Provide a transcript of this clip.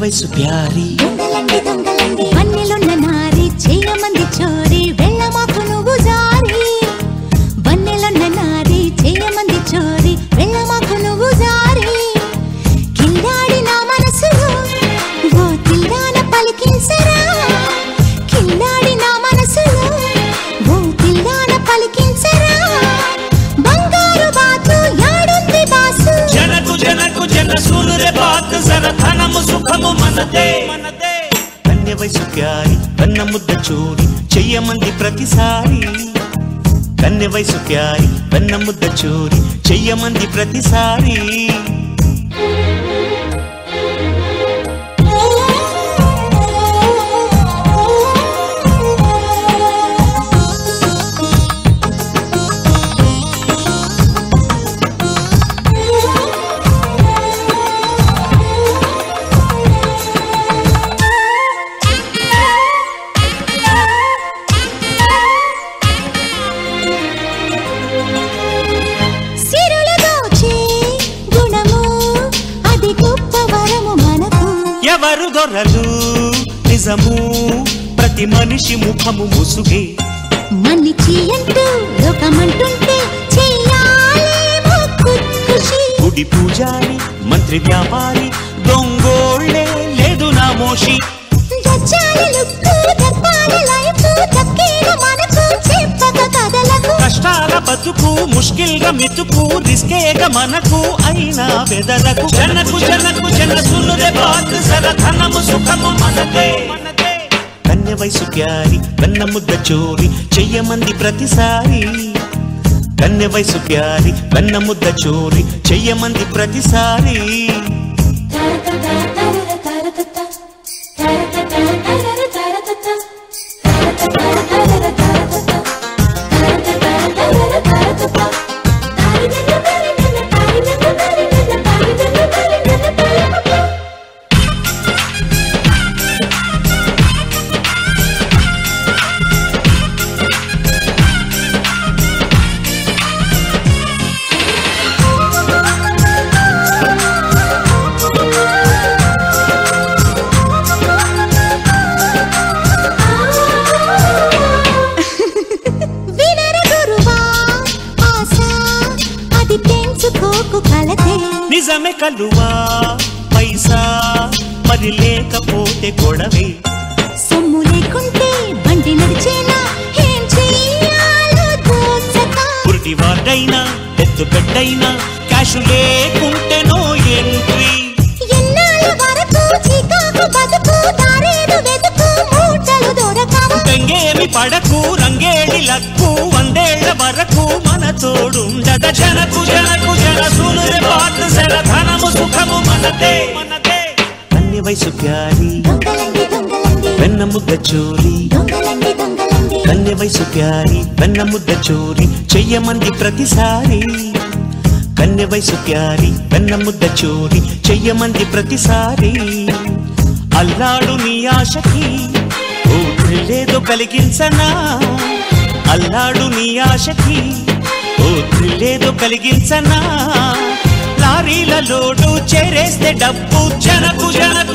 వయసు ప్యారి వన్నెలున్న నారి చేయమంది చోరీ వెళ్ళమాకు నువ్వు జారి వన్నెలున్న నారి చేయమంది చోరీ వెళ్ళమాకు నువ్వు జారి కిల్లాడి నా మనసులో ఓ తిల్లాన పలికించరా కిల్లాడి నా మనసులో ఓ తిల్లాన పలికించరా బంగారు బాతు యాడుంది బాసు జనకు జనకు జన సూలురే బాత్ జర ధనము సుఖము మనదే కన్య వయసు ప్యారి కన్న ముద్ద చోరి చెయ్యమంది ప్రతిసారి కన్య వయసు ప్యారి కన్న ముద్ద చోరి చెయ్యమంది ప్రతిసారి ఎవరు దొరలు నిజము ప్రతి మనిషి ముఖము ముసుగే మనిషి అంటూ లోకమంటుంటే చెయ్యాలేమో ఖుషి గుడి పూజారి మంత్రి వ్యాపారి దొంగోళ్ళే లేదు నా మోషి కష్టాల బతుకు ముష్కిల్గా మెతుకు రిస్కేగా మనకు అయినా బెదరకు జనకు జనకు జన సులురే బాత్ జర ధనము సుఖము మనదే కన్య వయసు ప్యారి కన్న ముద్ద చోరి చెయ్యమంది ప్రతిసారి కన్య వయసు ప్యారి కన్న ముద్ద చోరి చెయ్యమంది ప్రతిసారి నిజమే కలువా పైసా మరి లేకపోతే గొడవే సొమ్ము లేకుంటే బండి నడిచేనా ఏం చెయ్యాలో తోచక పురిటి వాడైనా ఎత్తు పెట్టైనా క్యాష్ లేకుంటే నో ఎంట్రీ ఎన్నాళ్ళ వరకు చీకాకు బతుకు దారేదు వెతుకు మూటలు దొరకవు గంగేమి పడకు రంగేడి లక్కు వందేళ్ల వరకు మన తోడుండద జనకు జనకు జన సూలురే బాత్ జర ధనము సుఖము మనదే కన్య వయసు ప్యారి వెన్న ముద్ద చోరి కన్య వయసు ప్యారి వెన్న ముద్ద చోరి చెయ్యమంది ప్రతిసారి కన్య వయసు ప్యారి వెన్న ముద్ద చోరి చెయ్యమంది ప్రతిసారి అల్లాడు నీ ఆశకి ఓ థ్రిల్లేదో కలిగించనా అల్లాడు నీ ఆశకి ఓ థ్రిల్లేదో కలిగించనా లారీల లోడు చేరేస్తే డబ్బు జనకు జనకు